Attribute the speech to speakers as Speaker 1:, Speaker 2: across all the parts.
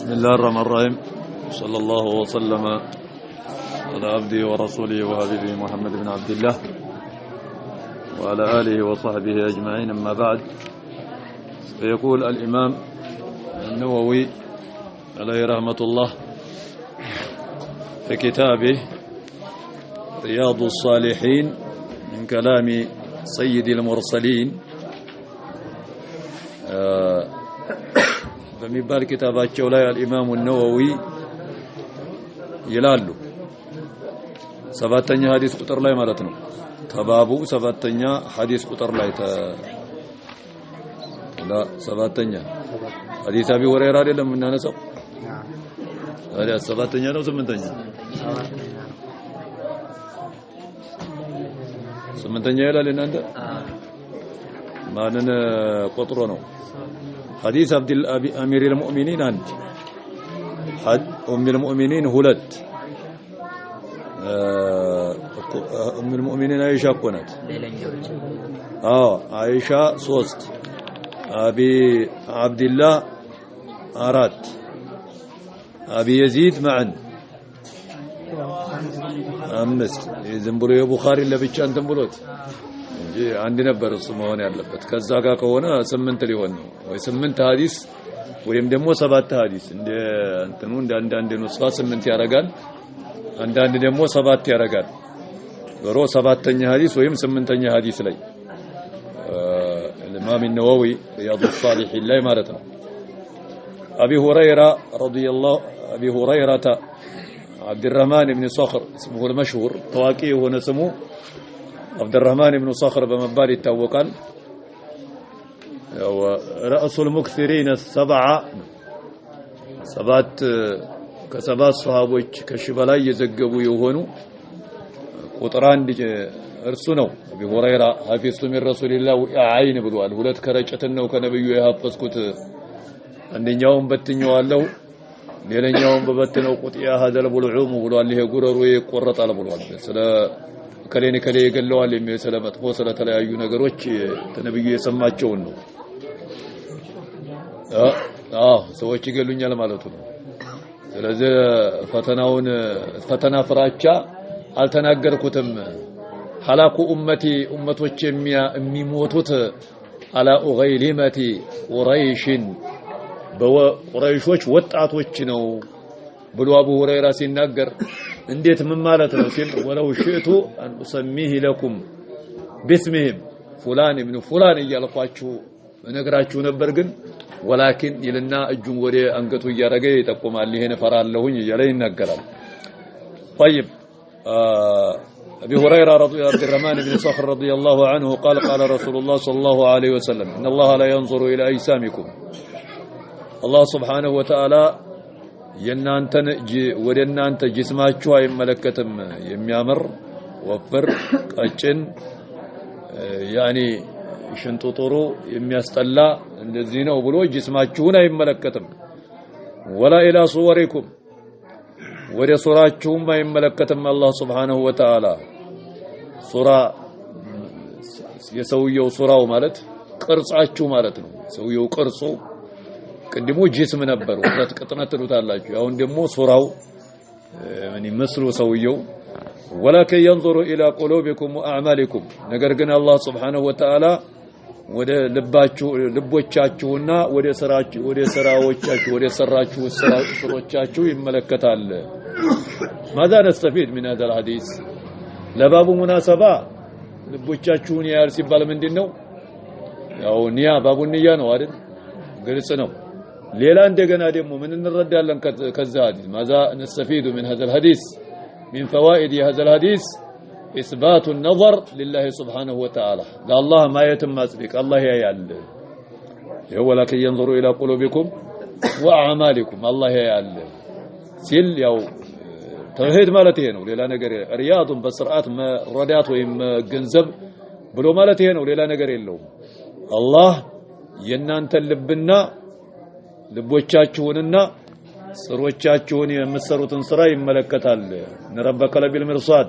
Speaker 1: بسم الله الرحمن الرحيم صلى الله وسلم على عبده ورسوله وحبيبه محمد بن عبد الله وعلى آله وصحبه أجمعين. أما بعد، فيقول الإمام النووي عليه رحمة الله في كتابه رياض الصالحين من كلام سيد المرسلين በሚባል ኪታባቸው ላይ الإمام النووي ይላሉ ሰባተኛ ሐዲስ ቁጥር ላይ ማለት ነው። ከባቡ ሰባተኛ ሐዲስ ቁጥር ላይ ሰባተኛ ሐዲስ አቢ ሁረይራ አይደለም እናነሳው ታዲያ ሰባተኛ ነው ስምንተኛ ስምንተኛ ይላል እናንተ ማንን ቆጥሮ ነው? حديث عبد أمير المؤمنين عند أم المؤمنين هلت أم المؤمنين عائشة كونت عائشة صوست أبي عبد الله أراد أبي يزيد معا أمست يزنبلو يا بخاري اللي بيتشان تنبلوت عندي نبر الصمون ያለበት ከዛ ጋር ከሆነ 8 ሊሆን ነው ወይ 8 ሐዲስ ወይም ደግሞ 7 ሐዲስ እንደ እንትኑ እንደ አንዳንድ ኑስኻ 8 ያረጋል አንዳንድ ደግሞ 7 ያረጋል ዞሮ 7ኛ ሐዲስ ወይም 8ኛ ሐዲስ ላይ الإمام النووي رياض الصالحين ላይ ማለት ነው። أبي هريرة رضي الله أبي هريرة عبد الرحمن بن صخر اسمه المشهور تواقي هو اسمه عبد الرحمن بن صخر بمبال التوكل ورأس المكثرين السبعة كسبات صحابوች ከሽበላይ የዘገቡ የሆኑ ቁጥራን እርሱነው አቢ ሁረይራ ሐፊዝቱ من رسول الله አይን ብሏል። ሁለት ከረጨትን ነው ከነብዩ የሐፈዝኩት አንደኛውን በትኛዋለሁ ሌላኛውን በበትነው ቁጥያ هذا البلعوم ብሏል። ይሄ ጉረሩ ይቆረጣል ብሏል። ስለ ከሌኔ ከሌ ይገለዋል የሚሰለመጥፎ ስለተለያዩ ነገሮች ተነብዩ የሰማቸውን ነው። ሰዎች ይገሉኛል ማለቱ ነው። ስለዚህ ፈተና ፍራቻ አልተናገርኩትም። ሐላቁ ኡመቶች የሚሞቱት አላ ኡገይሊመቲ ቁረይሽን በቁረይሾች ወጣቶች ነው ብሎ አቡ ሁረይራ ሲናገር እንዴት ምን ማለት ነው ሲል ወለው ሽቱ አን ኡሰሚህ ለኩም باسمهم فلان ابن فلان እያልኳችሁ እነግራችሁ ነበር ግን ወላኪን ይልና እጁን ወደ አንገቱ እያረገ ይጠቁማል። ይሄን ፈራለሁኝ እያለ ይናገራል። طيب ابي هريره رضي عبد الرحمن بن صخر رضي الله عنه قال قال رسول الله صلى الله عليه وسلم ان الله لا ينظر الى اجسامكم الله سبحانه وتعالى የናንተን ወደ እናንተ ጅስማችሁ አይመለከትም የሚያምር ወፍር ቀጭን ያኒ ሽንጡ ጥሩ የሚያስጠላ እንደዚህ ነው ብሎ ጅስማችሁን አይመለከትም። ወላ ኢላ ሱወሪኩም ወደ ሱራችሁም አይመለከትም አላህ Subhanahu Wa Ta'ala። ሱራ የሰውየው ሱራው ማለት ቅርጻችሁ ማለት ነው። ሰውየው ቅርጹ ቅድሙ ጅስም ነበር ወራት ቅጥነት ትሉታላችሁ። አሁን ደግሞ ሱራው ምን ይመስሉ ሰውየው ወላከን ينظر الى قلوبكم واعمالكم ነገር ግን አላህ Subhanahu Wa Ta'ala ወደ ልቦቻችሁና ወደ ስራዎቻችሁ ወደ ሰራችሁ ስራዎቻችሁ ይመለከታል። ماذا نستفيد من هذا الحديث ለባቡ ሙናሰባ ልቦቻችሁን ያር ሲባል ምንድነው? ያው ኒያ ባቡ ኒያ ነው አይደል? ግልጽ ነው። ሌላ እንደገና ደግሞ ምን እንረዳለን ከዛ ሐዲስ ماذا نستفيد من هذا الحديث من فوائد هذا الحديث إثبات النظر لله سبحانه وتعالى لله ما يتم أصدق الله يعلم هو لكن ينظر إلى قلوبكم وأعمالكم الله يعلم سيل يو توحيد مالته ነው ሌላ ነገር ሪያዱን በስርዓት መረዳት ወይም ገንዘብ ብሎ ማለቴ ነው ሌላ ነገር የለውም። አላህ የናንተን ልብና ልቦቻችሁንና ስሮቻችሁን የምትሰሩትን ስራ ይመለከታል። ረበከ ለቢል ሚርሳድ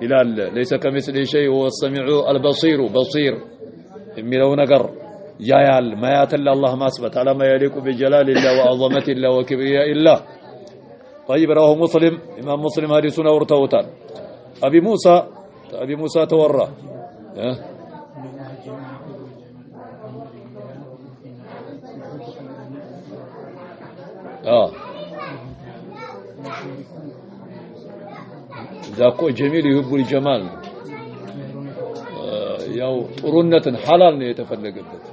Speaker 1: ይላል። ليس كمثله شيء هو السميع البصير بصير የሚለው ነገር ያያል ማያተል አላህ ማስበት على ما يليق بجلال الله وعظمه الله وكبرياء الله طيب رواه مسلم امام مسلم حديثنا ورتوتال ابي موسى تورى ذاكو جميل يحب الجمال ያው ጥሩነትን ሐላል ነው የተፈለገበት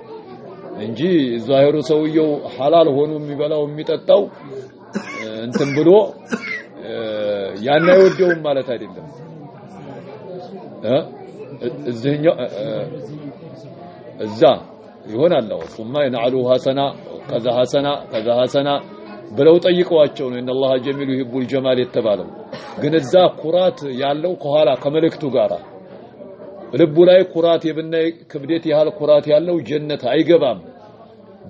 Speaker 1: እንጂ ዛሂሩ ሰውየው ሐላል ሆኖ የሚበላው የሚጠጣው እንትን ብሎ ያን አይወደውም ማለት አይደለም እዚህኛው እዛ ይሆናል ثم ينعلو حسنا كذا حسنا ብለው ጠይቀዋቸው ነው ኢነላህ ጀሚሉ ይሁቡል ጀማል የተባለው ግን እዛ ኩራት ያለው ከኋላ ከመልእክቱ ጋራ ልቡ ላይ ኩራት የብናይ ክብደት ያህል ኩራት ያለው ጀነት አይገባም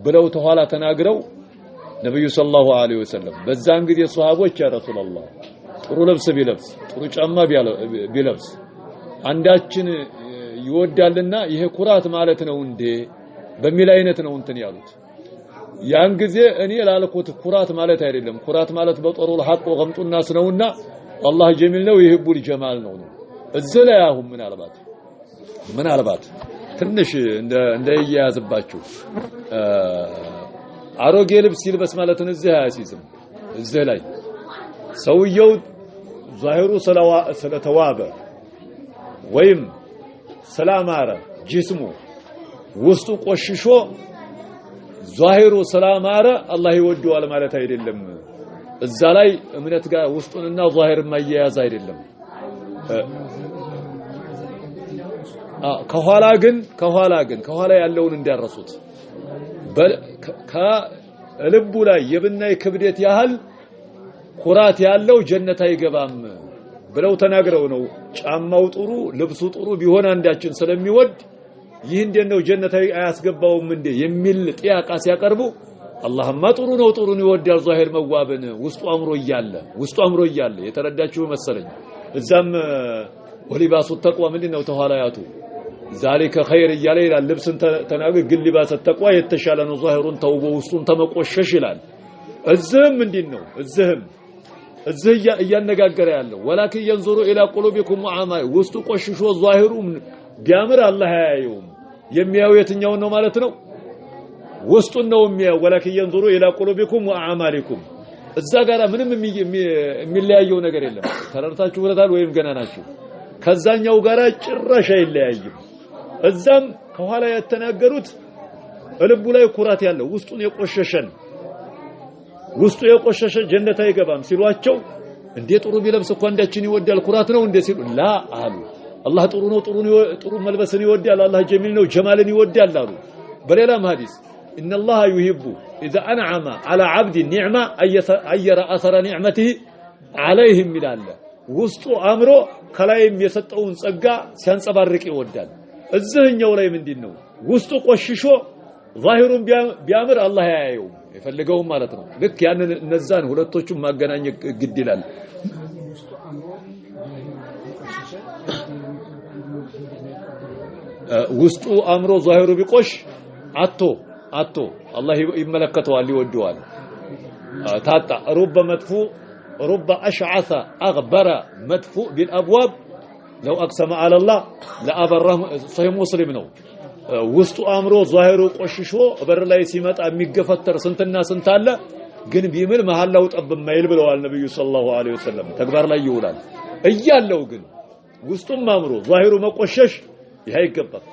Speaker 1: ብለው ተኋላ ተናግረው ነብዩ ሰለላሁ ዐለይሂ ወሰለም በዛን ጊዜ ሱሐቦች ያ ረሱላህ ጥሩ ልብስ ቢለብስ ጥሩ ጫማ ቢለብስ አንዳችን ይወዳልና ይሄ ኩራት ማለት ነው እንዴ በሚል አይነት ነው እንትን ያሉት ያን ጊዜ እኔ ላልኩት ኩራት ማለት አይደለም ኩራት ማለት በጦሩል ሐቅ ወገምጡ الناس ነውና አላህ ጀሚል ነው ይሁቡል ጀማል ነው እዘላ ያሁን ምናልባት ትንሽ እንደ ይያዝባችሁ አሮጌ ልብስ ይልበስ ማለት ነው እዚህ አያሲዝም እዚህ ላይ ሰውየው ዛሂሩ ስለተዋበ ወይም ሰላማረ ጅስሙ ውስጡ ቆሽሾ ዛሂሩ ሰላማረ አላህ ይወደዋል ማለት አይደለም እዛ ላይ እምነት ጋር ውስጡንና ዛሂር ማያያዝ አይደለም ከኋላ ግን ያለውን እንዲያረሱት ከልቡ ላይ የብናይ ክብደት ያህል ኩራት ያለው ጀነት አይገባም ብለው ተናግረው ነው ጫማው ጥሩ ልብሱ ጥሩ ቢሆን አንዳችን ስለሚወድ ይህ እንደነው ጀነት አያስገባውም እንደ የሚል ጥያቄ ሲያቀርቡ አላህማ ጥሩ ነው ጥሩን ይወዳል ዛሂር መዋብን ውስጡ አምሮ እያለ የተረዳችሁ መሰለኝ እዛም ወሊባሱ ተቅዋ ምንድነው ተኋላያቱ ذلك خير እያለ ይላል ልብስን ተናገር ግን ሊባስ ተቅዋ የተሻለ ነው ዛሂሩን ተውቦ ውስጡን ተመቆሸሽ ይላል እዝህም ምንድነው እዝህ እያነጋገረ ያለው ወላኪን ينظر الى قلوبكم وعمال ውስጡ ቆሽሾ ዛሂሩ ቢያምር አላህ ያየውም የሚያው የትኛው ነው ማለት ነው ውስጡን ነው የሚያው ወላኪን ينظر الى قلوبكم وعمالكم እዛ ጋራ ምንም የሚለያየው ነገር የለም ተረርታችሁ ብለታል ወይም ገና ናችሁ ከዛኛው ጋራ ጭራሽ አይለያይም እዛም ከኋላ የተናገሩት ልቡ ላይ ኩራት ያለው ውስጡ የቆሸሸ ጀነት አይገባም ሲሏቸው እንዴ ጥሩ ቢለብስ እኮ አንዳችን ይወዳል ኩራት ነው እንዴ ሲሉ ላ አሉ አላህ ጥሩ ነው ጥሩ መልበስን ይወዳል አላህ ጀሚል ነው ጀማልን ይወዳል አሉ በሌላም ሐዲስ ان الله يحب اذا انعم على عبد النعمه اير اثر نعمته عليهم ይላል ውስጡ አምሮ ከላይም የሰጠውን ጸጋ ሲያንጸባርቅ ይወዳል እዚህኛው ላይ ምንድነው ውስጡ ቆሽሾ ዛሂሩን ቢያምር አላህ ያያየው ይፈልገው ማለት ነው ልክ ያንን እነዛን ሁለቶቹን ማገናኘት ግድ ይላል ውስጡ አምሮ ዛሂሩ ቢቆሽ አቶ አላህ ይመለከተዋል ይወደዋል ታጣ رب أشعث أغبر مدفوع بالأبواب لو أقسم على الله لأبره صحيح مسلم ነው ውስጡ አምሮ ዛሂሩ ቆሽሾ በር ላይ ሲመጣ የሚገፈተር ስንትና ስንት አለ ግን ቢምል መሐላው ጠብ ማይል ብለዋል ነብዩ ሰለላሁ ዐለይሂ ወሰለም ተግባር ላይ ይውላል እያለው ግን ውስጡም አምሮ ዛሂሩ መቆሸሽ ይሄ አይገባም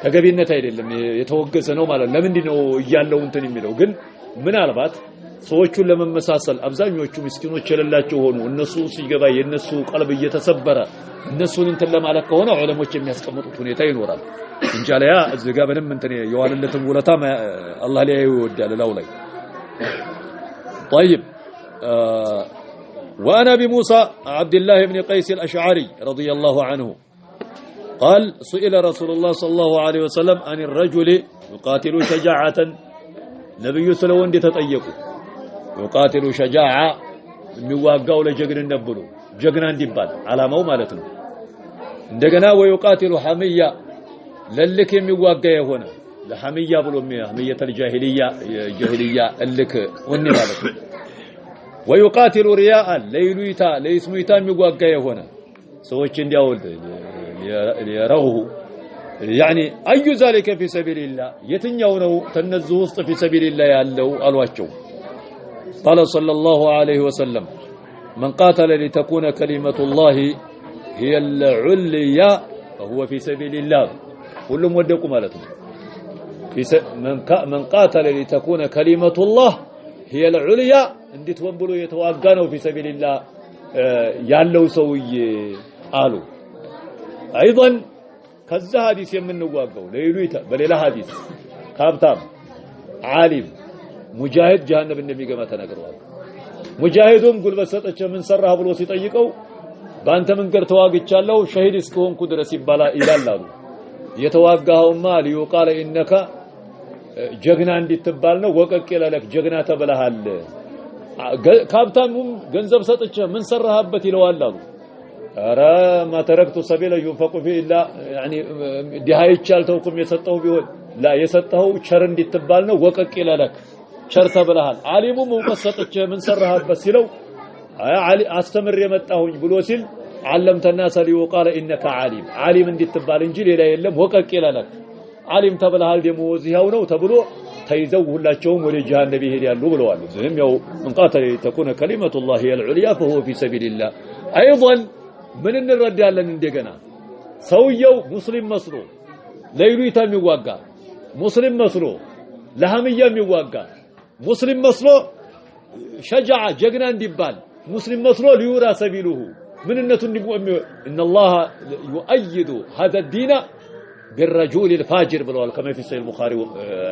Speaker 1: ተገቢነት አይደለም የተወገዘ ነው ማለት ለምንድን ነው እያለው እንትን የሚለው ግን ምናልባት ሰዎቹን ለመመሳሰል አብዛኞቹ ምስኪኖች የሌላቸው ሆኑ እነሱ ሲገባ የነሱ ቀልብ እየተሰበረ እነሱን እንትን ለማለት ከሆነ ዑለሞች የሚያስቀምጡት ሁኔታ ይኖራል እንጃለያ እዚህ ጋር በደም እንትን የዋለለትን ውለታ አላህ ላይ ይወዳል ላው ላይ طيب وانا بموسى عبد الله بن قيس الاشعري رضي الله عنه قال سئل رسول الله صلى الله عليه وسلم عن الرجل يقاتل شجاعة نبي سلو እንደ ተጠየቁ يقاتل شجاعة የሚዋጋው ለጀግንነት ብሎ ጀግና እንዲባል አላማው ማለት ነው እንደገና ويقاتل حمية ለልክ የሚዋጋ የሆነ ለሐሚያ ብሎ ሐሚየተ الجاهلية እልክ ወኔ ማለት ነው ويقاتل رياء ለይሉይታ ለይስሙይታ የሚጓጋ የሆነ ሰዎች እንዲያወልድ ليروه يعني أي ذلك في سبيل الله يتنياو نو تنزه وسط في سبيل الله ያለው አሏቸው قال صلى الله عليه وسلم من قاتل لتكون كلمة الله هي العليا فهو في سبيل الله كلهم ودقوا مالتهم من قاتل لتكون كلمة الله هي العليا እንዴት ወንብሎ የተዋጋ ነው في سبيل الله ያለው ሰውዬ አሉ ايضا ከዛ ሐዲስ የምንዋጋው ለይሉይታ በሌላ ሐዲስ ካብታም ዓሊም ሙጃሂድ ጀሃነም እንደሚገባ ተናግረዋል ሙጃሂዱም ጉልበት ሰጠች ምን ሰራህ ብሎ ሲጠይቀው ባንተ መንገር ተዋግቻለሁ ሸሂድ እስከሆንኩ ድረስ ይላላሉ የተዋጋውማ ሊዩቃለ ኢነካ ጀግና እንድትባል ነው ወቀቅ ይላልክ ጀግና ተበላሃል ካብታሙም ገንዘብ ሰጠች ምን ሰራህበት ይለዋል አሉ أرى ما تركت سبيلا ينفق فيه إلا يعني دهاي تشالتوكم يسطه بيقول لا يسطه شر እንድትባል ነው ወቀቅ ይላልክ ሸር ተብለሃል ዓሊሙ ሙቀሰጠች ምን ሰራህ በሲለው ዓሊ አስተምር የመጣሁኝ ብሎ ሲል علمت الناس ليقال انك عالم عالم እንድትባል እንጂ ሌላ የለም ወቀቅ ይላልክ ዓሊም ተብለሃል ደሞ እዚያው ነው ተብሎ ተይዘው ሁላቸውም ወደ ጀሃነም ይሄዳሉ ብለዋል ዝም ያው من قاتل تكون كلمة الله هي العليا فهو في سبيل الله ايضا ምን እንረዳለን እንደገና ሰውየው ሙስሊም መስሎ ለይሉይታ የሚዋጋ ሙስሊም መስሎ ለሐሚያ የሚዋጋ ሙስሊም መስሎ ሸጃዓ ጀግና እንዲባል ሙስሊም መስሎ ሊዩራ ሰቢሉሁ ምንነቱ እንዲሙእም ان الله يؤيد هذا الدين بالرجل الفاجر ብለዋል كما في صحيح البخاري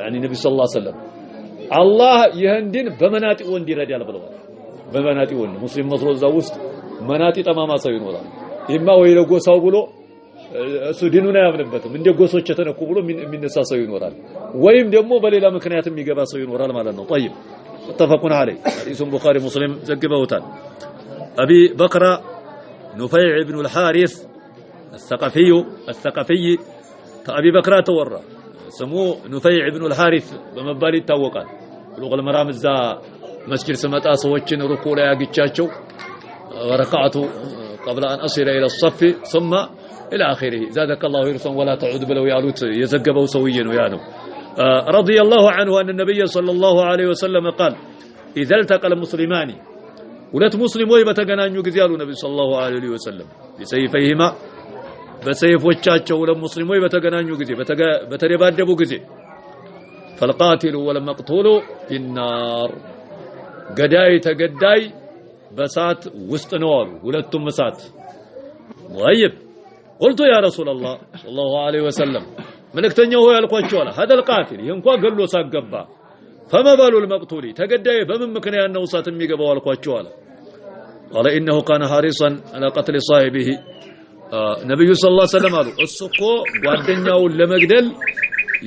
Speaker 1: يعني النبي صلى الله عليه وسلم الله ይህን ዲን በመናጢው እንዲረዳል ብለዋል በመናጢው ሙስሊም መስሎ እዛ ውስጥ መናጢ ጠማማ ሰው ይኖራል ይማ ወይ ለጎሳው ብሎ እሱ ዲኑን አያምንበትም እንደ ጎሶች ተነኩ ብሎ የሚነሳ ሰው ይኖራል ወይም ደግሞ በሌላ ምክንያት የሚገባ ሰው ይኖራል ማለት ነው طيب اتفقون عليه حديث البخاري مسلم ዘግበውታል ابي بكر نفيع بن الحارث الثقفي ابي بكر تورى سمو نفيع بن الحارث በመባል ይታወቃል ሉቀል መራም እዛ መስጊድ ስመጣ ሰዎችን ሩኩ ላይ ያግቻቸው وركعت قبل أن أصل إلى الصف ثم إلى آخره زادك الله حرصا ولا تعود بلو يالوت يزقبوا سويا ويانو رضي الله عنه أن النبي صلى الله عليه وسلم قال إذا التقى المسلمان ولت مسلم ويبتغنان يقزيالو النبي صلى الله عليه وسلم بسيفيهما بسيف وچاچو ولا مسلم ويبتغنان يقزي بتربادبو قزي فالقاتل والمقتول في النار قداي تقداي بسات وسط نور ولتم مسات طيب قلت يا رسول الله صلى الله عليه وسلم ملكتنيو هو يالقواچو هذا القاتل ينكو قلو ساقبا فما بال المقتول تقداي بمن مكنيا انه سات ميغباو يالقواچو قال انه كان حريصا على قتل صاحبه نبي صلى الله عليه وسلم قالوا اسكو ጓደኛውን ለመግደል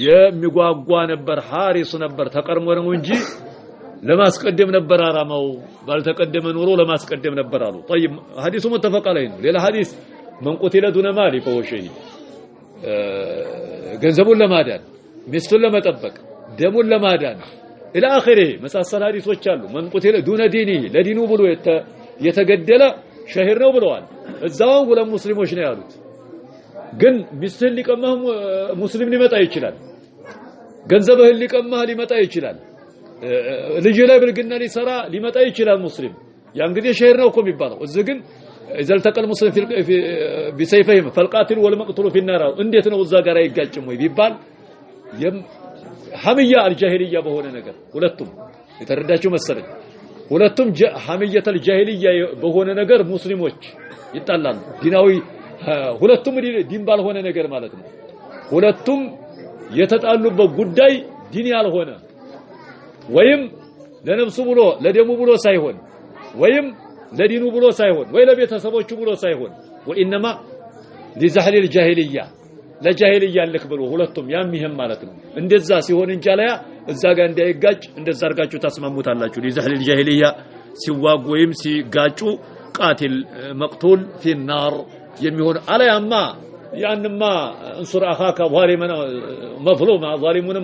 Speaker 1: የሚጓጓ ነበር حارس ነበር ተቀርሞ ነው እንጂ ለማስቀደም ነበር አራማው ባልተቀደመ ኑሮ ለማስቀደም ነበር አሉ طيب حديث متفق عليه ነው ሌላ ሐዲስ من قتل دون مال فهو شهيد ገንዘቡን ለማዳን ሚስቱን ለመጠበቅ ደሙን ለማዳን الى اخره መሳሰል ሐዲሶች አሉ من قتل دون دينه ለዲኑ ብሎ የተገደለ ሸሂር ነው ብለዋል እዛው ሁለት ሙስሊሞች ነው ያሉት ግን ሚስትን ሊቀማህ ሙስሊም ሊመጣ ይችላል ገንዘብህን ሊቀማህ ሊመጣ ይችላል ልጅ ላይ ብልግና ሊሰራ ሊመጣ ይችላል ሙስሊም ያን ጊዜ ሸሂር ነው እኮ የሚባለው እዚህ ግን اذا التقى المسلم في بسيفهم فالقاتل والمقتول في النار እንዴት ነው እዛ ጋር አይጋጭም ወይ ቢባል ሐሚያ አልጃሂልያ በሆነ ነገር ሁለቱም የተረዳችሁ መሰለኝ ሁለቱም ሐሚያተ አልጃሂልያ በሆነ ነገር ሙስሊሞች ይጣላሉ ዲናዊ ሁለቱም ዲን ባልሆነ ነገር ማለት ነው ሁለቱም የተጣሉበት ጉዳይ ዲን ያልሆነ ወይም ለነፍሱ ብሎ ለደሙ ብሎ ሳይሆን ወይም ለዲኑ ብሎ ሳይሆን ወይ ለቤተሰቦቹ ብሎ ሳይሆን ወኢንማ لزحل الجاهليه ለጃሂልያ ልክ ብሎ ሁለቱም ያሚህም ማለት ነው እንደዛ ሲሆን እንጃለያ እዛ ጋር እንዳይጋጭ እንደዛ አርጋችሁ ታስማሙታላችሁ لزحل الجاهليه ሲዋጉ ወይም ሲጋጩ ቃቲል መቅቱል في النار የሚሆን አለያማ ያንማ انصر اخاك ظالما مظلوما ظالمون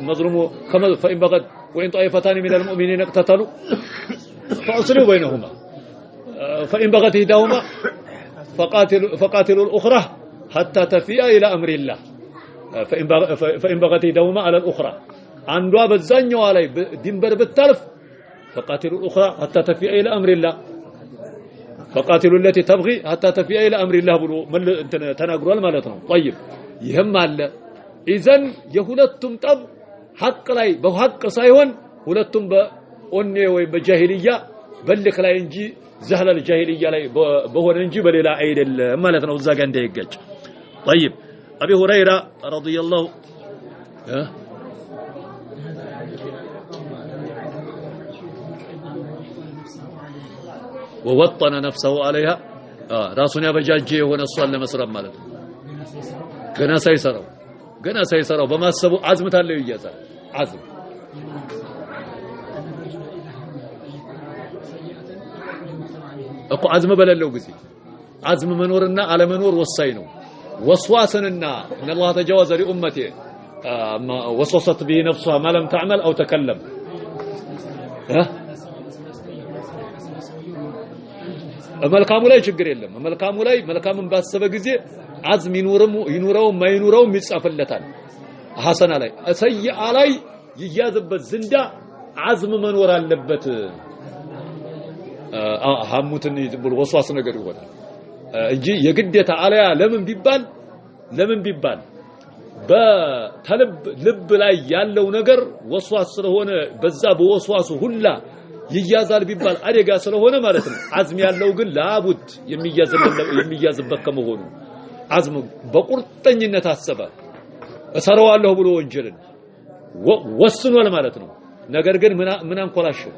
Speaker 1: مظلوم كما فإن بغت وإن طائفتان من المؤمنين اقتتلوا فأصلحوا بينهما فإن بغت إحداهما فقاتلوا الأخرى حتى تفيء إلى أمر الله فإن بغت إحداهما على الأخرى አንዷ በዛኛው ላይ ድንበር ብታልፍ فقاتلوا الأخرى حتى تفيء إلى أمر الله فقاتلوا التي تبغي حتى تفيء إلى أمر الله ብሎ ተናግሯል ማለት ነው طيب ይሄም አለ ኢዘን የሁለቱም ጠብ ሐቅ ላይ በሐቅ ሳይሆን ሁለቱም በኦኔ ወይ በጃሂልያ በልክ ላይ እንጂ ዘህለል ጃሂልያ ላይ በሆነ እንጂ በሌላ አይደለም ማለት ነው እዛ ጋር እንዳይጋጭ طيب أبي هريرة رضي الله ووطن نفسه عليها راسنا بجاجي ونصال لمسرب ማለት ገና ሳይሰራው በማሰቡ አዝምታለው ይያዛል አዝም እኮ አዝም በለለው ጊዜ አዝም መኖርና አለመኖር ወሳኝ ነው ወስዋስንና ان الله تجاوز لامتي وصوصت به نفسها ما لم تعمل او تكلم መልካሙ ላይ ችግር የለም መልካሙ ላይ መልካምን ባሰበ ጊዜ አዝም ይኑረው ማይኑረው ይጻፈለታል ሐሰና ላይ ሰይአ ላይ ይያዝበት ዝንዳ አዝም መኖር አለበት ሐሙትን ይብሉ ወስዋስ ነገር ይሆናል እንጂ የግዴታ አለያ ለምን ቢባል በተልብ ልብ ላይ ያለው ነገር ወስዋስ ስለሆነ በዛ በወስዋሱ ሁላ ይያዛል ቢባል አደጋ ስለሆነ ማለት ነው አዝም ያለው ግን ላቡድ የሚያዝበት ከመሆኑ አዝም በቁርጠኝነት አሰበ እሰራዋለሁ ብሎ ወንጀልን ወስኗል ማለት ነው ነገር ግን ምን አንኮላሽው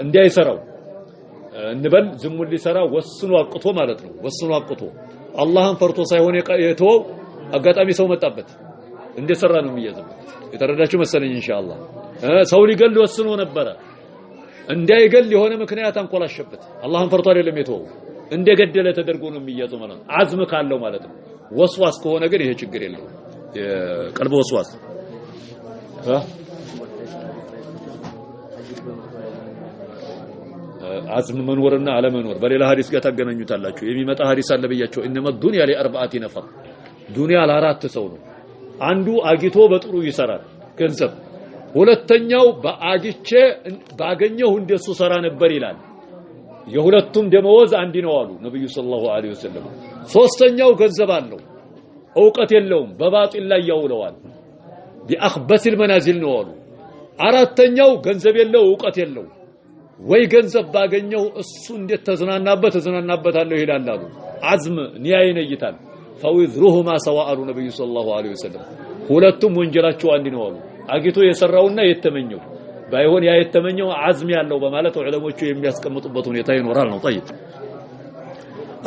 Speaker 1: እንዳይሰራው እንበል ዝሙን ሊሰራ ወስኖ አቅቶ ማለት ነው ወስኖ አቅቶ አላህን ፈርቶ ሳይሆን የተወው አጋጣሚ ሰው መጣበት እንደሰራ ነው የሚያዝበት የተረዳችሁ መሰለኝ ኢንሻአላህ ሰው ሊገል ወስኖ ነበር እንዳይገል የሆነ ምክንያት አንኮላሸበት አላህን ፈርቶ አይደለም የተወው እንደገደለ ተደርጎ ነው የሚያዘው ማለት ነው አዝም ካለው ማለት ነው ወስዋስ ከሆነ ግን ይሄ ችግር የለውም ቀልብ ወስዋስ አዝም መኖርና አለመኖር በሌላ ሐዲስ ጋር ታገናኙታላችሁ የሚመጣ ሐዲስ አለ በያቸው انما الدنيا لاربعه نفر ዱንያ ለአራት ሰው ነው አንዱ አጊቶ በጥሩ ይሰራል ገንዘብ ሁለተኛው በአጊቼ ባገኘው እንደሱ ሰራ ነበር ይላል የሁለቱም ደመወዝ አንድ ነው አሉ ነብዩ ሰለላሁ ዐለይሂ ወሰለም ሶስተኛው ገንዘብ አለው ዕውቀት የለውም በባጢል ላይ ያውለዋል ቢአخبث المنازل ነው አሉ አራተኛው ገንዘብ የለው ዕውቀት የለው ወይ ገንዘብ ባገኘው እሱ እንዴት ተዝናናበታለሁ ይላል አሉ አዝም ኒያይን ይይታል فوذرهما سواء النبي صلى الله عليه وسلم ሁለቱም ወንጀላቸው አንድ ነው አሉ አጊቶ የሰራውና የተመኘው ባይሆን ያ የተመኘው አዝም ያለው በማለት ዑለሞቹ የሚያስቀምጡበት ሁኔታ ይኖራል ነው طيب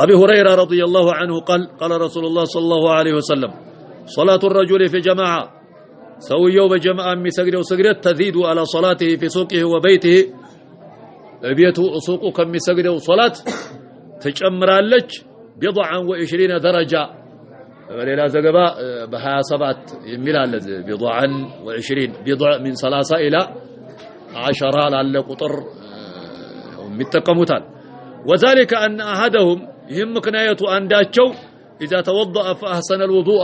Speaker 1: ابي هريره رضي الله عنه قال رسول الله صلى الله عليه وسلم صلاه الرجل في جماعه سويو بجماعه የሚሰግደው ስግደት تزيد على صلاته في سوقه وبيته በቤቱ ሱቁ ከሚሰግደው ሶላት ተጨምራለች بضعا و20 درجه በሌላ ዘገባ በ27 የሚላል بضعا و20 بضع من 30 الى 10 ላለ ቁጥር የሚጠቀሙታል وذلك ان احدهم ይህም ምክንያቱ አንዳቸው اذا توضأ فاحسن الوضوء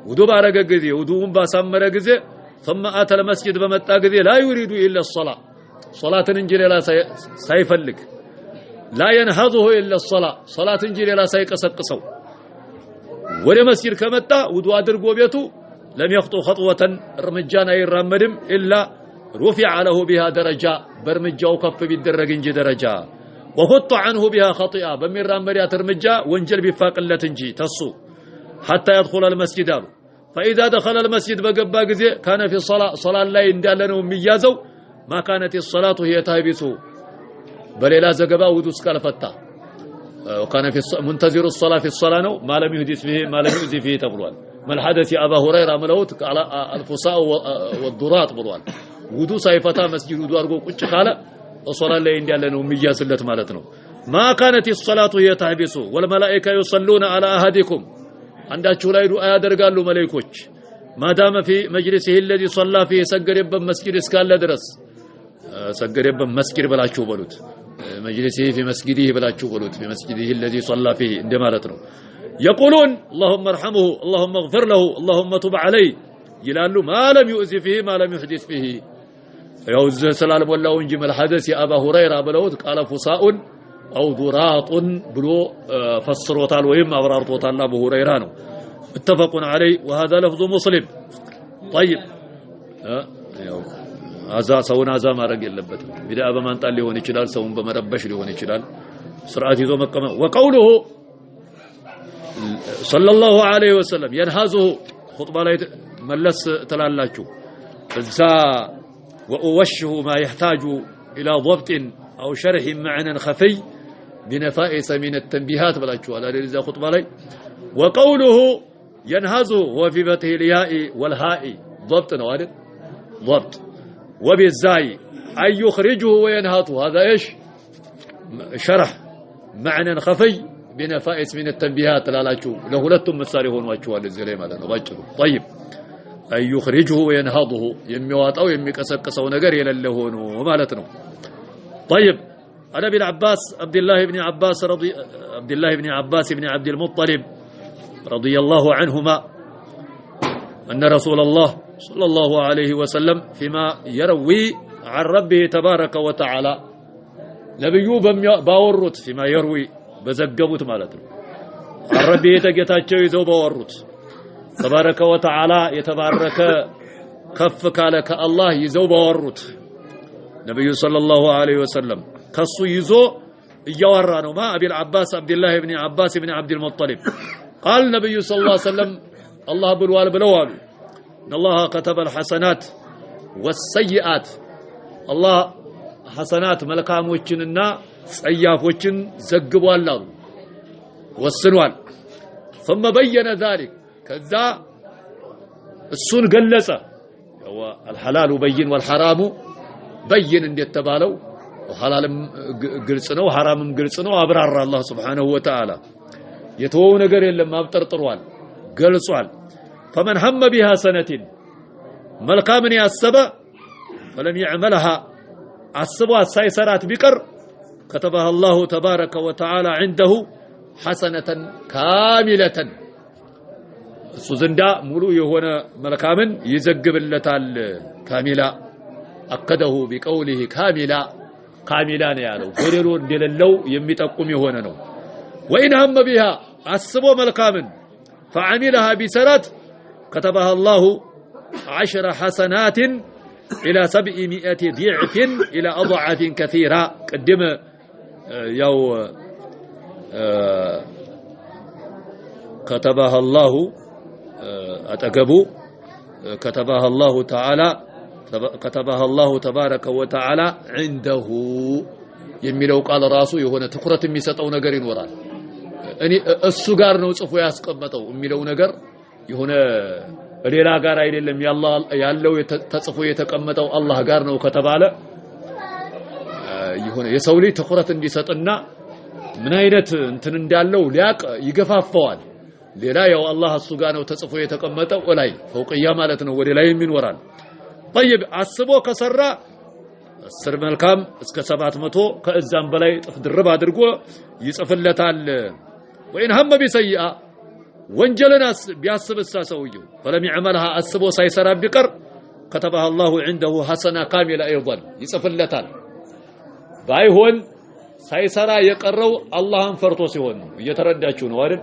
Speaker 1: وضوء ባረገ ጊዜ ውዱኡን ባሳመረ ጊዜ ثم اتى المسجد በመጣ ጊዜ لا يريد الا الصلاه صلاه እንጂ ሌላ ሳይፈልግ لا ينهضه الا الصلاه صلاه እንጂ ሌላ ሳይቀሰቅሰው ወደ መስጊድ ከመጣ ውዱ አድርጎ ቤቱ لم يخطو خطوه እርምጃን አይራመድም الا رفع له بها درجه በእርምጃው ከፍ ቢደረግ እንጂ ደረጃ وخط عنه بها خطيئه በሚራመዳት እርምጃ ወንጀል ቢፋቅለት እንጂ ተሱ حتى يدخل المسجد فاذا دخل المسجد በገባ ጊዜ كان في الصلاه صلاه ላይ እንዳለ ነው የሚያዘው ما كانت الصلاه هي تهبسه በሌላ ዘገባ ውዱ እስካልፈታ وكان في منتظر الصلاه في الصلاه ነው ما لم يحدث فيه ما لم يؤذي فيه ተብሏል ما الحدث يا ابا هريره ملوت على الفساء والضراط ብሏል ውዱ ሳይፈታ መስጊድ ውዱ አድርጎ ቁጭ ካለ ሶላት ላይ እንዳለ ነው የሚያዝለት ማለት ነው ما كانت الصلاة هي تحبس والملائكة يصلون على أحدكم عندك لا يدعو يدرقالوا ملائكوች ما دام في مجلسه الذي صلى فيه سجرب مسجد اسكال درس سجرب مسجد بلاچو بلوت مجلسه في مسجده بلاچو بلوت في مسجده الذي صلى فيه እንደማለት ነው يقولون اللهم ارحمه اللهم اغفر له اللهم تب عليه ይላሉ ما لم يؤذي فيه ما لم يحدث فيه ያው ዘሰላል ወላው እንጂ መልሐደስ የአባ ሁረይራ ብለውት ቃለ ፉሳኡን أو ضراط بلو فسروتال ويم أبرارتوتال أبو هريرة متفق عليه وهذا لفظ مسلم طيب هذا سوون هذا ما رجل لبته بدأ بمن طال لي ونشلال سوون بمربش لي ونشلال سرعة ذو مقام وقوله صلى الله عليه وسلم ينهزه خطبة لا ملس تلالاتشو فزا وأوشه ما يحتاج إلى ضبط أو شرح معنى خفي بنفائس من التنبيهات بلاچو على ذي خطبه لي وقوله ينهزه هو في فتح الياء والهاء ضبط نوادر ضبط وبالزاي أي يخرجه وينهضه هذا إيش شرح معنى خفي بنفائس من التنبيهات لالاچو لهولتم مساري هون واچو على الزلي ማለት ነው ባጭሩ طيب أي يخرجه وينهضه የሚዋጣው የሚቀሰቅሰው ነገር የሌለ ሆኖ ማለት ነው طيب عن ابي العباس عبد الله بن عباس بن عبد المطلب رضي الله عنهما أن رسول الله صلى الله عليه وسلم فيما يروي عن ربه تبارك وتعالى نبيو باورط فيما يروي بزقبوت مالته عن ربه تجتاچو يزو باورط تبارك وتعالى يتبارك كفك لك الله يزو باورط نبي صلى الله عليه وسلم كسو يزو يورانو ما ابي العباس عبد الله بن عباس بن عبد المطلب قال النبي صلى الله عليه وسلم الله بالوال بلوال ان الله كتب الحسنات والسيئات الله حسنات ملكاموچننا صيافوچن زغبوال وسنوال ثم بين ذلك كذا السن جلسه هو الحلال بين والحرام بين እንደተባለው حلالم ግልጽ ነው حرامم ግልጽ ነው አብራራ الله سبحانه وتعالى የተወው ነገር የለም አብጠርጥሯል ገልጿል فمن هم بها سنه መልካምን ያሰበ فلم يعملها አስቧ ሳይሰራት ቢቀር كتبها الله تبارك وتعالى عنده حسنه كامله እሱ ዘንዳ ሙሉ የሆነ መልካምን ይዘግብለታል ካሚላ أكده بقوله كاملا كاملان يالو غيرو እንደሌለው የሚጠቁም የሆነ ነው وإن هم بها አስቦ መልካምን فعملها بسرات كتبها الله 10 حسنات إلى 700 ضعف إلى أضعاف كثيرة قدم يو كتبها الله أتقبو كتبها الله تعالى كتبها الله تبارك وتعالى عنده የሚለው ቃል ራሱ የሆነ ትኩረት የሚሰጠው ነገር ይኖራል እኔ እሱ ጋር ነው ጽፎ ያስቀመጠው የሚለው ነገር የሆነ ሌላ ጋር አይደለም ያለው ተጽፎ የተቀመጠው አላህ ጋር ነው ከተባለ የሆነ የሰው ልጅ ትኩረት እንዲሰጥና ምን አይነት እንትን እንዳለው ሊያቅ ይገፋፋዋል ሌላ ያው አላህ እሱ ጋር ነው ተጽፎ የተቀመጠው ላይ فوقيا ማለት ነው ወደ ላይ ይኖራል طيب አስቦ ከሰራ 10 መልካም እስከ 700 ከእዛም በላይ ጥፍ ድርብ አድርጎ ይጽፍለታል وإن هم بسيئة ወንጀልን ቢያስብሳ ሰውየው فلم يعملها አስቦ ሳይሰራ ቢቀር كتبها الله عنده حسنة كاملة أيضا ይጽፍለታል ባይሆን ሳይሰራ የቀረው አላህን ፈርቶ ሲሆን እየተረዳችሁ ነው አይደል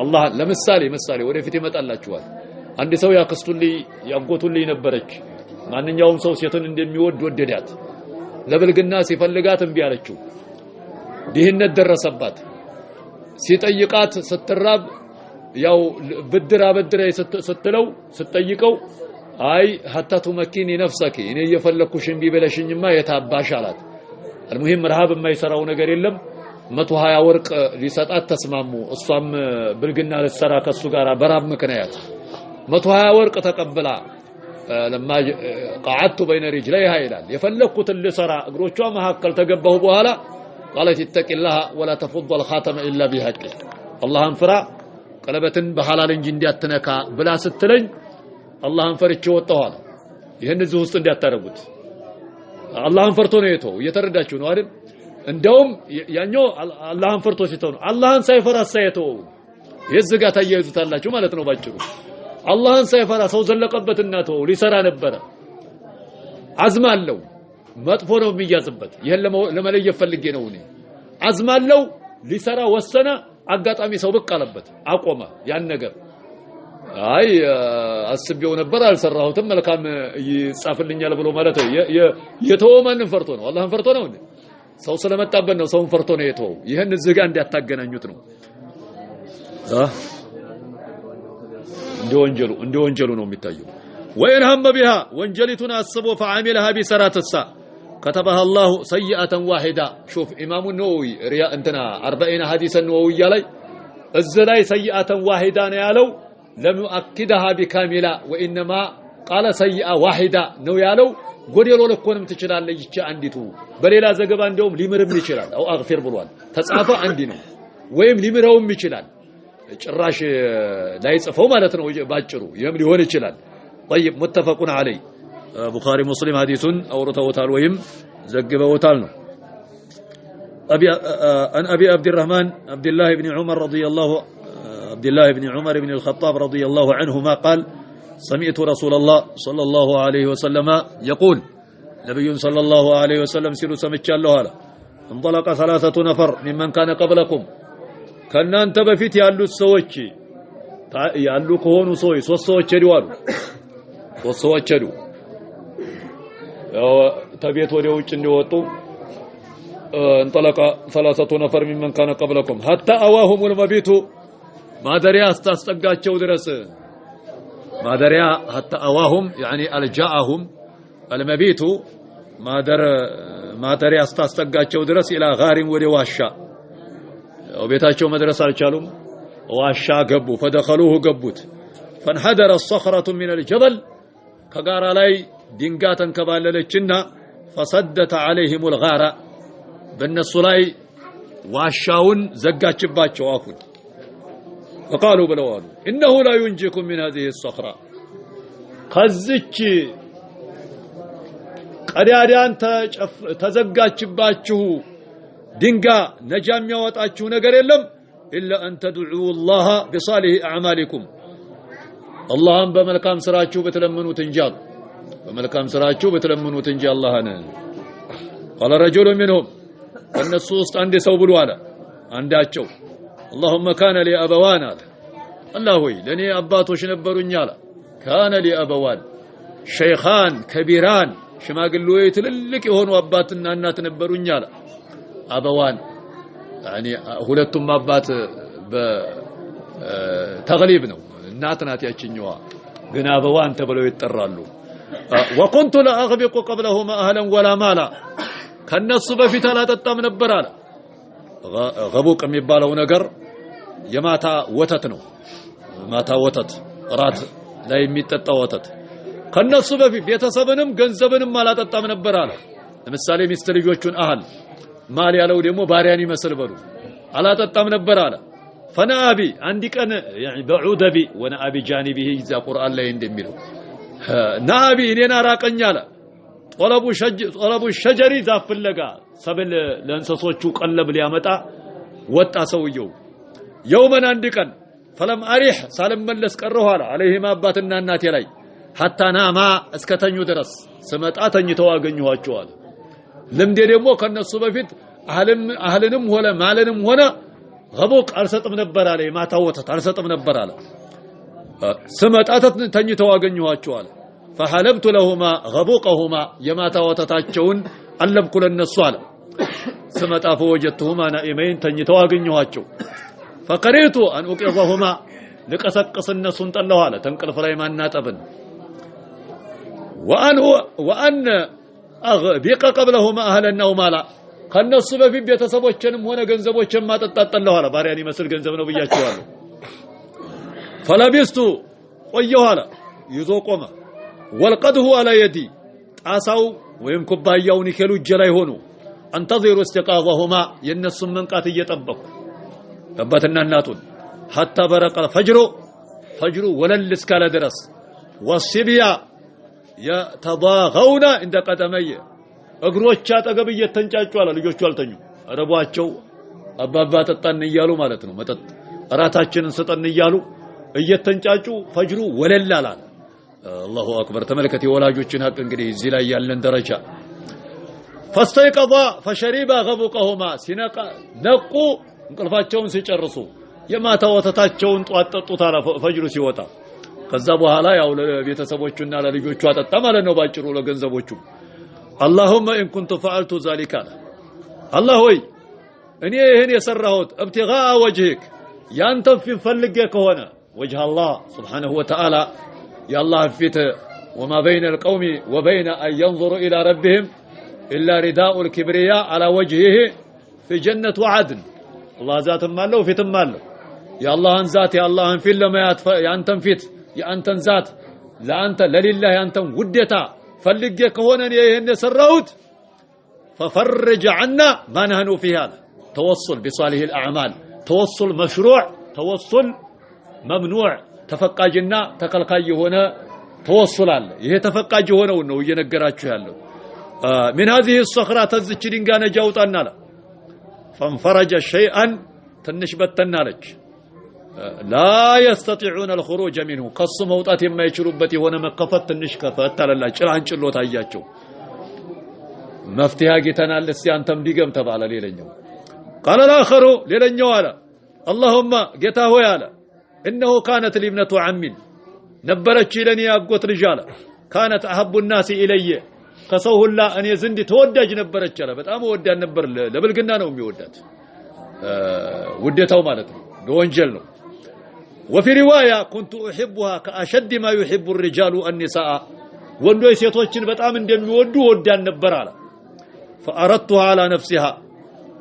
Speaker 1: አላህ ለምሳሌ ወደፊት ይመጣላችኋል አንድ ሰው ያክስቱልኝ ያጎቱልኝ ነበረች ማንኛውም ሰው ሴትን እንደሚወድ ወደዳት ለብልግና ሲፈልጋት እንቢ አለችው ድህነት ደረሰባት ሲጠይቃት ስትራብ ያው ብድር አበድረይ ስትለው ስትጠይቀው አይ hatta tumakkini nafsaki እኔ እየፈለኩሽ እንቢ በለሽኝማ የታባሽ አላት المهم ረሃብ የማይሰራው ነገር የለም 120 ወርቅ ሊሰጣት ተስማሙ እሷም ብልግና ለሰራ ከሱ ጋር በራብ ምክንያት 120 ወርቅ ተቀበላ لما قعدت بين رجليها ይላል የፈለኩት ለሰራ እግሮቿ መሐከል ተገባሁ በኋላ قالت اتق الله ولا تفض الخاتم إلا بحقه الله انفرا ቀለበትን በሐላል እንጂ እንዲያተነካ ብላ ስትለኝ አላህን ፈርቼ ወጣሁ ይሄን እዚህ ውስጥ እንዲያታረጉት አላህን ፈርቶ ነው የተው እየተረዳችሁ ነው አይደል እንደውም ያኛው አላህን ፈርቶ ሲተው ነው አላህን ሳይፈራ ሳይተው የዝጋ ታያይዙታላችሁ ማለት ነው ባጭሩ አላህን ሳይፈራ ሰው ዘለቀበትና ተው ሊሰራ ነበር አዝማለው መጥፎ ነው የሚያዝበት ይሄን ለመለየት ፈልጌ ነው እኔ አዝማለው ሊሰራ ወሰነ አጋጣሚ ሰው ብቅ አለበት አቆመ ያን ነገር አይ አስቤው ነበር አልሰራሁትም መልካም ይጻፍልኛል ብሎ ማለት የተወማንን ፈርቶ ነው አላህን ፈርቶ ነው ሰው ስለመጣበት ነው ሰውን ፈርቶ ነው የተወው ይሄን እዚህ ጋር እንዲያታገናኙት ነው እንደወንጀሉ ነው የሚታየው وإن هم بها وانجلتنا الصبو فعملها بسرات الساء كتبها الله سيئة واحدة شوف إمام النووي رياء انتنا 40 حديث النووي يلي الزلاي سيئة واحدة يالو لم يؤكدها بكاملة وإنما قال سيئة واحدة نو يالو قد يلو لكونم تشلال ليجي عندتو بليلا زقب عندهم لمرم يشلال أو أغفر بلوان تسعفا عندنا ويم لمرهم يشلال ጭራሽ ላይ ጽፈው ማለት ነው ባጭሩ ይሄም ሊሆን ይችላል طيب متفق عليه بخاري مسلم حديثን አውርተውታል ወይም ዘግበውታል ነው ابي عبد الرحمن عبد الله بن عمر بن الخطاب رضي الله عنهما قال سمعت رسول الله صلى الله عليه وسلم يقول نبي صلى الله عليه وسلم سيرو سمعቻለሁ አለ انطلق 3 نفر ممن كان قبلكم ከናንተ በፊት ያሉት ሰዎች ያሉ ከሆኑ ሰዎች ሶስት ሰዎች ሄደዋል ሶስት ሰዎች ሄዱ ተቤት ወደ ውጭ እንዲወጡ انطلق 3 نفر ممن كان قبلكم حتى اواهم المبيت ማደሪያ አስታስጠጋቸው ድረስ ማደሪያ حتى اواهم يعني الجاءهم المبيت ማደሪያ አስታስጠጋቸው ድረስ الى غار ወደ ዋሻ وبيتاچو مدرسه አልቻሉም ዋሻ ገቡ فدخلوه ገቡት فانحدر الصخرة من الجبل ከጋራ ላይ ድንጋይ ተንከባለለችና فصدت عليهم الغار በእነሱ ላይ ዋሻውን ዘጋችባቸው አፉን فقالوا بلوان انه لا ينجيكم من هذه الصخرة ከዚች ቀዳዳን ተዘጋችባችሁ ድንጋይ ነጃም ያወጣችሁ ነገር የለም الا ان تدعوا الله بصالح اعمالكم اللهم በመልካም ስራችሁ በተለመኑት እንጂ በመልካም ስራችሁ በተለመኑት እንጂ አላህን قال رجل منهم እነሱ ውስጥ አንድ ሰው ብሎ አለ አንዳቸው اللهم كان لي ابوان አለ الله ሆይ ለኔ አባቶች ነበሩኝ አለ كان لي ابوان شيخان كبيران ሽማግሌዎች ትልልቅ የሆኑ አባትና እናት ነበሩኝ አለ አበዋን يعني ሁለቱም አባት በተግሊብ ነው እናት ናት ያቺኛዋ ግን አበዋን ተብለው ይጠራሉ وكنت لا اغبق قبلهما اهلا ولا مالا ከነሱ በፊት አላጠጣም ነበር አለ غبوق የሚባለው ነገር የማታ ወተት ነው ማታ ወተት ራት ላይ የሚጠጣ ወተት ከነሱ በፊት ቤተሰብንም ገንዘብንም አላጠጣም ነበር አለ ለምሳሌ ሚስት ልጆቹን አህል ማል ያለው ደግሞ ባሪያን ይመስል በሉ አላጠጣም ነበር አለ فنابي عندي كان يعني بعود بي وانا ابي جانبه اذا قران ላይ እንደሚለው نابي እኔን አራቀኝ አለ طلب الشجر ዛፍ ፍለጋ ሰብል ለእንሰሶቹ ቀለብ ሊያመጣ ወጣ ሰውየው يوما አንድ ቀን فلم اريح ሳልመለስ ቀረሁ አለ عليهما አባትና እናቴ ላይ حتى ናማ እስከተኙ ድረስ ስመጣ ተኝተው አገኘኋቸው አለ ልምዴ ደግሞ ከነሱ በፊት አህልንም ሆነ ማለንም ሆነ غبوق አልሰጥም ነበር አለ ማታወተት አልሰጥም ነበር አለ ስመጣ ተኝተው አገኘኋቸው አለ فحلبت لهما غبوقهما የማታወተታቸውን አለብኩ ለነሱ አለ ስመጣ فوجدتهما نائمين ተኝተው አገኘኋቸው فقريت ان اقظهما لقسقس النسون ጠላሁ አለ ተንቅልፍ ላይ ማናጠብን وان اغبق قبلهما اهلنا ومالا ከነሱ በፊት ቤተሰቦችንም ሆነ ገንዘቦችን ማጠጣጣለሁ አለ ባሪያን ይመስል ገንዘብ ነው ብያቸዋለሁ فلبست ቆየሁ አለ ይዞ ቆመ والقده على يدي ጣሳው ወይም ኩባያው ኒከሉ እጄ ላይ ሆኖ انتظر استيقاظهما ينسم من قات እየጠበቅኩ አባትና እናቱን حتى برق الفجر فجر ولل እስካለ ድረስ والصبيا يتضاغون عند قدمي እግሮች አጠገብ እየተንጫጩ አለ ልጆቹ አልተኙ ረቧቸው አባባ ተጣን እያሉ ማለት ነው መጠጥ ራታችንን ሰጠን እያሉ እየተንጫጩ ፈጅሩ ወለል አለ አላሁ አክበር ተመልከት የወላጆችን ሀቅ እንግዲህ እዚህ ላይ ያለን ደረጃ فاستيقظ فشرب غبقهما ሲነቃ ነቁ እንቅልፋቸውን ሲጨርሱ የማታ ወተታቸውን ጧጠጡት አለ ፈጅሩ ሲወጣ ከዛ በኋላ ያው ለቤተሰቦቹና ለልጆቹ አጠጣ ማለት ነው ባጭሩ ለገንዘቦቹ اللهم ان كنت فعلت ذلك الله ሆይ እኔ ይሄን የሰራሁት ابتغاء وجهك ያንተን ፊት ፈልጌ ከሆነ وجه الله سبحانه وتعالى يا الله فيت وما بين القوم وبين ان ينظروا الى ربهم الا رداء الكبرياء على وجهه في جنة وعدن الله ذات ماله وفيت ماله يا الله ذات يا الله في لما يانتن فيت يانتن ذات لا انت لله يانتن وديتا ፈልጌ ከሆነ እኔ ይሄን የሰራሁት ففرج عنا ما نحن في هذا توصل بصالح الاعمال توصل مشروع توصل ممنوع ተፈቃጅና ተከልካይ የሆነ ተወሱል አለ ይሄ ተፈቃጅ ሆነው ነው እየነገራችሁ ያለው من هذه الصخرة تزች ድንጋይ ነጃ አውጣና አለ فانفرج شيئا ትንሽ በተናለች لا يستطيعون الخروج منه قص መውጣት የማይችሉበት የሆነ መከፈት ትንሽ ከፈት አለላ ጭላንጭሎ ታያቸው መፍትሄ አግኝተናል እስቲ አንተም ዲገም ተባለ ሌላኛው قال الاخر ሌላኛው አለ اللهم ጌታ ሆይ አለ انه كانت لابنه عم ነበረች ለኔ ያጎት ልጅ አለ كانت احب الناس الي ከሰው ሁላ እኔ ዘንድ ተወዳጅ ነበረች አለ በጣም ወዳድ ነበር ለብልግና ነው የሚወዳት ውደታው ማለት ነው በወንጀል ነው وفي روايه كنت احبها كاشد ما يحب الرجال النساء ወንዶች ሴቶችን በጣም እንደሚወዱ ወዳድ ነበር አለ فاردتها على نفسها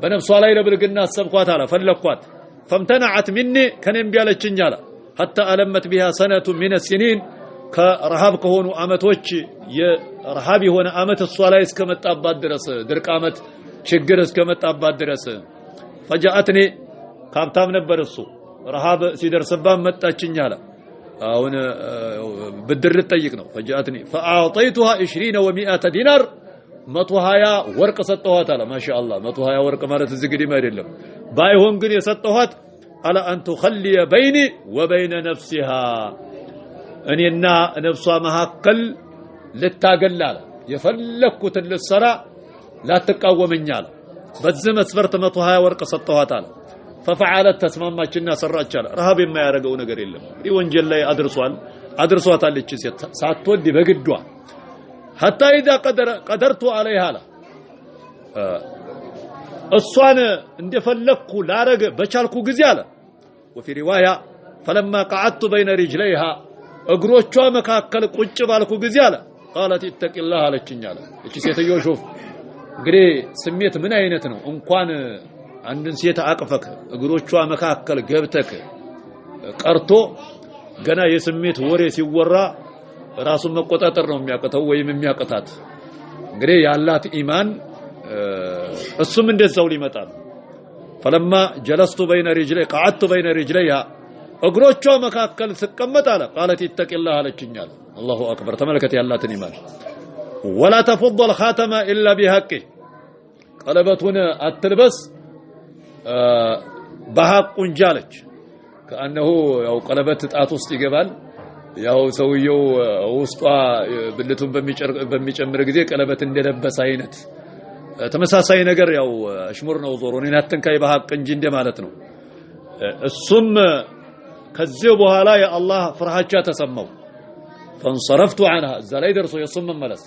Speaker 1: በነፍሷ ላይ ለብልግና አሰብኳት አለ ፈለኳት فامتنعت مني كنم ቢያለችኝ አለ حتى ألمت بها سنة من السنين كرهاب كهونو አመቶች የረሃብ የሆነ አመት እሷ ላይ እስከመጣባት ድረስ ድርቅ አመት ችግር እስከመጣባት ድረስ فجاءتني ካብታም ነበር እሱ ረሃብ ሲደርስባት መጣችኝ አለ አሁን ብድር ልጠይቅ ነው فجاءتني فاعطيتها 20 و100 دينار 120 ወርቅ ሰጠኋት አለ ማሻአላህ 120 ወርቅ ማለት እዚህ ግዲም አይደለም ባይሆን ግን የሰጠኋት على أن تخلي بيني وبين نفسها أنينا نفسها مهاكل للتاقلال يفلكت للصراع لا تقاوم النيال بزم اسفرت مطوها ورق سطوها تعالى ففعلت تسمام ما كنا سرات شال رهاب ما يرقوا نقر إلا يونجل لي أدرسوا تعالى ساتودي بقدوا حتى إذا قدرت عليها لا الصوان اندفلكوا لارق بشالكوا قزيالة وفي رواية فلما قعدت بين رجليها اقروشوا مكاكل قج بالكوا قزيالة قالت اتق الله لتشنيالة ايش سيتيو شوف قري سميت من اينتنا انقوان عندن سيتا اقفك اقروشوا مكاكل قبتك قرتو قنا يسميت وري سيورا راسو مقطاتر ነው የሚያቀተው ወይም የሚያቀታት እንግዲህ ያላት ኢማን እሱም እንደዛው ሊመጣ فلما جلست بين رجلي قعدت بين رجليها እግሮቿ መካከል ስቀመጥ አለ قالت اتق الله አለችኛል الله اكبر ተመልከት ያላትን ኢማን ولا تفض الخاتم الا بحقه ቀለበቱን አትልበስ በሐቁ እንጃለች كانه ያው ቀለበት ጣት ውስጥ ይገባል ያው ሰውየው ውስጧ ብልቱን በሚጨምር ጊዜ ቀለበት እንደለበሰ አይነት ተመሳሳይ ነገር ያው አሽሙር ነው ዞሮኔን አትንካይ በሐቅ እንጂ እንደ ማለት ነው እሱም ከዚህ በኋላ የአላህ ፍርሃቻ ተሰማው فانصرفت عنها زላይ ደርሶ የሱም መለስ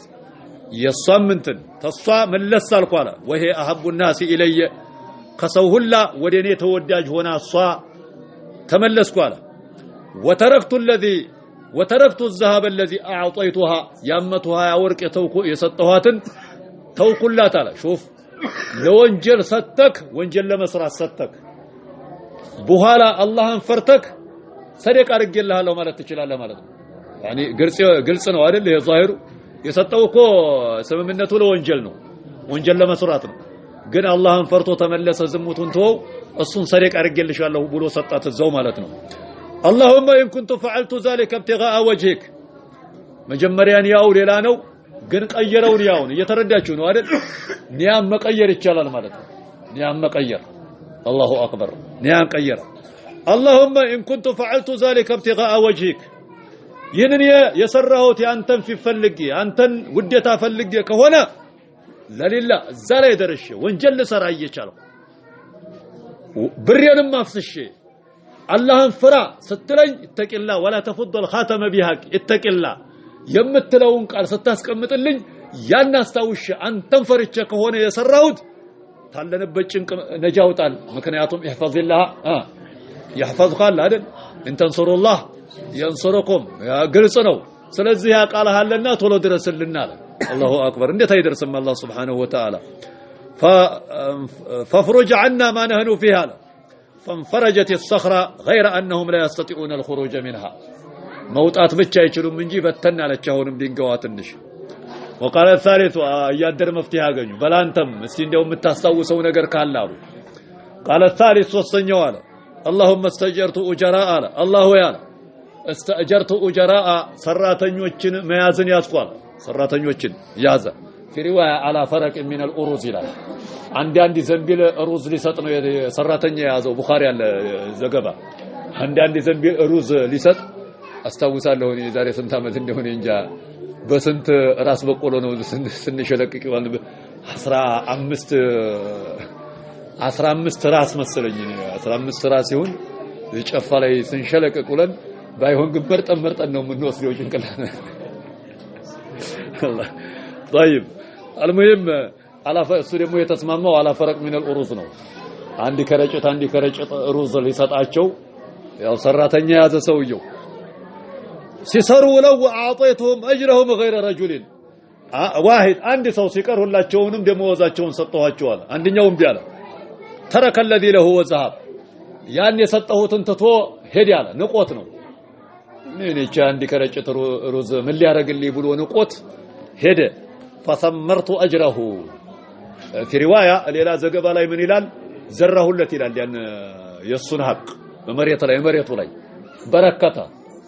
Speaker 1: የሷም እንትን ተሷ መለስ አልኳላ وهي احب الناس الي ከሰው ሁላ ወደኔ ተወዳጅ ሆና እሷ ተመለስኳላ وتركت الذهب الذي اعطيتها يامتها ወርቅ የሰጠኋትን ተውኩላት አለ شوف ለወንጀል ሰተክ ወንጀል ለመስራት ሰተክ በኋላ አላህን ፈርተክ ሰደቃ አድርጌልሃለሁ ማለት ትችላለህ ማለት ነው ያኒ ግልጽ ነው አይደል የዛሂሩ የሰጠው እኮ ስምምነቱ ለወንጀል ነው ወንጀል ለመስራት ነው ግን አላህን ፈርቶ ተመለሰ ዝሙቱን ተወው እሱን ሰደቅ አድርጌልሻለሁ ብሎ ሰጣት እዛው ማለት ነው اللهم إن كنت فعلت ذلك ابتغاء وجهك መጀመሪያን ያው ሌላ ነው ግን ቀየረው ያውን እየተረዳችሁ ነው አይደል ኒያም መቀየር ይቻላል ማለት ነው ኒያም መቀየር الله أكبر ኒያም ቀየረ اللهم إن كنت فعلت ذلك ابتغاء وجهك ይህንን የሰራሁት ያንተን ፊፈልጊ አንተን ውዴታ ፈልጊ ከሆነ ለሌላ እዛ ላይ ደርሼ ወንጀል ሰራ እየቻለው ብሬንም አፍስሼ አላህን ፍራ ስትለኝ እተቂላ ወላ ተፈضل خاتم بحق እተቂላ የምትለውን ቃል ስታስቀምጥልኝ ያን አስተውሽ አንተን ፈርቼ ከሆነ የሰራሁት ታለነበት ጭንቅ ነጃውጣል ምክንያቱም احفظ الله يحفظك አይደል ان تنصروا الله ينصركم ያ ግልጽ ነው ስለዚህ ያ ቃልህ አለና ቶሎ ድረስልና الله اكبر እንዴት አይደርስም الله سبحانه وتعالى فافرج عنا ما نحن فيها فانفرجت الصخرة غير أنهم لا يستطيعون الخروج منها موطات ብቻ አይችሉም እንጂ በተና ለቻውንም ድንጋዋትንሽ وقال الثالث يادر مفتي አገኙ በላንተም እስቲ እንደው የምታስተዋውሰው ነገር ካላሉ قال الثالث ሶስተኛው አለ اللهم استاجرت اجراء አለ الله ያለ استاجرت اجراء ሰራተኞችን መያዝን ያስቋል ሰራተኞችን ያዘ في روايه على فرق من الأروز ይላል አንድ ዘንቢል ሩዝ ሊሰጥ ነው ሰራተኛ ያዘው ቡኻሪ ያለ ዘገባ አንድ ዘንቢል ሩዝ ሊሰጥ አስተዋውሳለሁ እኔ ዛሬ ስንት አመት እንደሆነ እንጃ በስንት ራስ በቆሎ ነው ስንሸለቅቅ ይዋል 15 ራስ መሰለኝ 15 ራስ ይሁን ጨፋ ላይ ስንሸለቅቅ ብለን ባይሆን ግን መርጠን ነው የምንወስደው ጭንቅላት الله طيب المهم على እሱ ደግሞ የተስማማው على فرق من الأروز ነው አንድ ከረጭት ሩዝ ሊሰጣቸው ያው ሰራተኛ ያዘ ሰውየው ሲሰሩ ለው አعطيتهم اجرهم غير رجل واحد አንድ ሰው ሲቀር ሁላቸውንም ደሞዛቸውን ሰጠዋቸዋል አንደኛውም ቢያለ ترك الذي له وذهب ያን የሰጠሁትን ትቶ ሄድ ያለ ንቆት ነው ምን እቺ አንድ ከረጭት ሩዝ ምን ሊያረግልኝ ብሎ ንቆት ሄደ فثمرت اجره في روايه ሌላ ዘገባ ላይ ምን ይላል ዘራሁለት ይላል ያን የሱን ሐቅ በመሬቱ ላይ በረከታ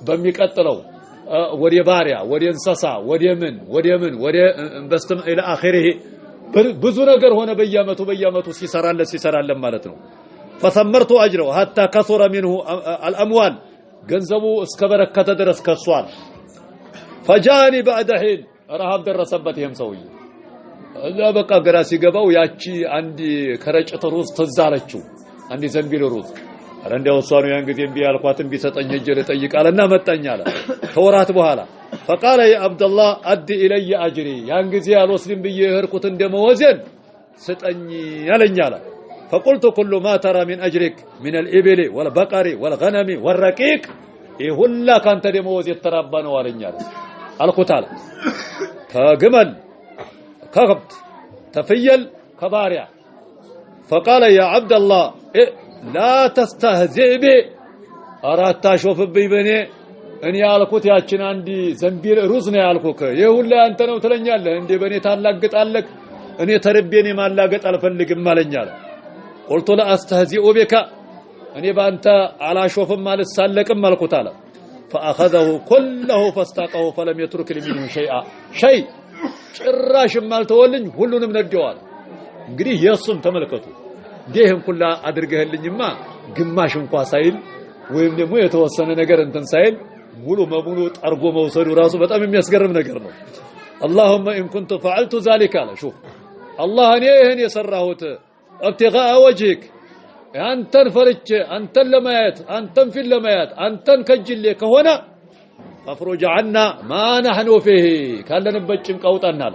Speaker 1: በሚቀጥለው ወደ ባሪያ ወደ እንሰሳ ወደ ኢንቨስትመንት الى اخره ብዙ ነገር ሆነ በየአመቱ ሲሰራለ ማለት ነው فثمرت اجره حتى كثر منه الاموال ገንዘቡ እስከ በረከተ ድረስ ከሷል فجاني بعد حين ረሃብ ደረሰበት ይሄም ሰውዬ እዛ በቃ ግራ ሲገባው ያቺ አንዲ ከረጭት ሩዝ ተዛለችው አንዲ ዘንቢል ሩዝ አረንዳው ሷኑ ያን ጊዜ ቢያልኳትም ቢሰጠኝ እጄ ለጠይቃለና መጣኛለ ተወራት በኋላ فقال يا عبد الله ادي الي اجري ያን ጊዜ አልወስድም ብዬ ህርኩት እንደመወዘን ስጠኝ ያለኛለ فقلت كل ما ترى من اجرك من الابل والبقر والغنم والرقيق ይሁላ ካንተ ደሞዝ የተራባ ነው አለኛለ አልኩታል ከግመል ከከብት ተፍየል ከባሪያ فقال يا عبد الله لا تستهزئ بي አራታ ሾፍብኝ በኔ እኔ ያልኩት ያችን አንዲ ዘንቢል ሩዝ ነው ያልኩክ ይሁላ አንተ ነው ትለኛለህ እንዴ በኔ ታላግጣለህ እኔ ተርቤኔ ማላገጥ አልፈልግም ማለኛል قلت لا استهزئ بك እኔ ባንተ አላሾፍም ማለት ሳለቅም አልኩት አለ فاخذه كله فاستاقه فلم يترك لي منه شيء ጭራሽም አልተወልኝ ሁሉንም ነደዋል እንግዲህ ኢየሱስም ተመልከቱ ዲህም ኩላ አድርገህልኝማ ግማሽ እንኳን ሳይል ወይም ደግሞ የተወሰነ ነገር እንትን ሳይል ሙሉ በሙሉ ጠርጎ መውሰዱ ራሱ በጣም የሚያስገርም ነገር ነው اللهم ان كنت فعلت ذلك على شوف الله እኔ ይሄን የሰራሁት ابتغاء وجهك አንተን ፈርቼ አንተን ለማየት አንተን ፊት ለማየት አንተን ከጅሌ ከሆነ فافرج عنا ما نحن فيه ካለንበት ጭንቅ አውጣናል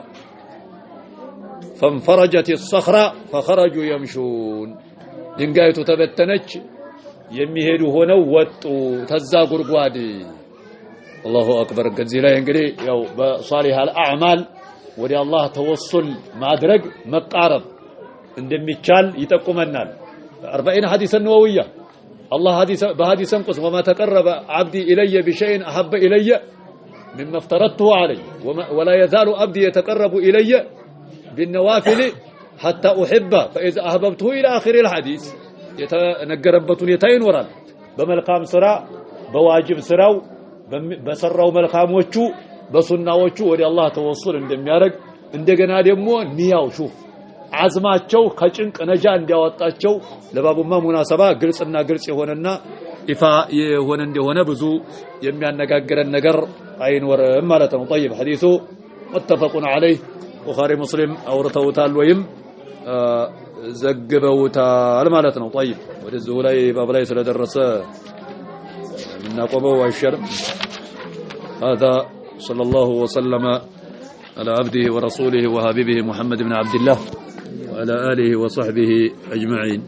Speaker 1: فانفرجت الصخرة فخرجوا يمشون ድንጋይቱ ተበተነች የሚሄዱ ሆነው ወጡ ተዛ ጉርጓድ الله اكبر ከዚህ ላይ እንግዲህ ያው በሷሊህ አልአዕማል ወደ አላህ ተወሱል ማድረግ መቃረብ እንደሚቻል ይጠቁመናል 40 حديث النوويه الله بحديث انقص وما تقرب عبدي الي بشيء احب الي مما افترضته عليه ولا يزال عبدي يتقرب الي بالنوافل حتى أحبه فإذا أحببته إلى آخر الحديث يتنقربت يتين ورال بملقام سرا بواجب سراو بسراو ملقام وچو بسنة وچو ودي الله توصل እንደሚያደርግ እንደገና ደግሞ ንያው ሹፍ عزماቸው ከጭንቅ ነጃ እንዲያወጣቸው ለባቡማ ሙናሰባ ግልጽና ግልጽ የሆነና ይፋ የሆነ እንደሆነ ብዙ የሚያነጋግረን ነገር አይኖርም ማለት ነው طيب حديثه متفق عليه بخاري مسلم አውርተውታል ወይም ዘግበውታል ማለት ነው طيب ወደዚህ ላይ ባብ ላይ ስለደረሰ እናቆመው አይሻልም هذا صلى الله وسلم على عبده ورسوله وحبيبه محمد بن عبد الله وعلى آله وصحبه أجمعين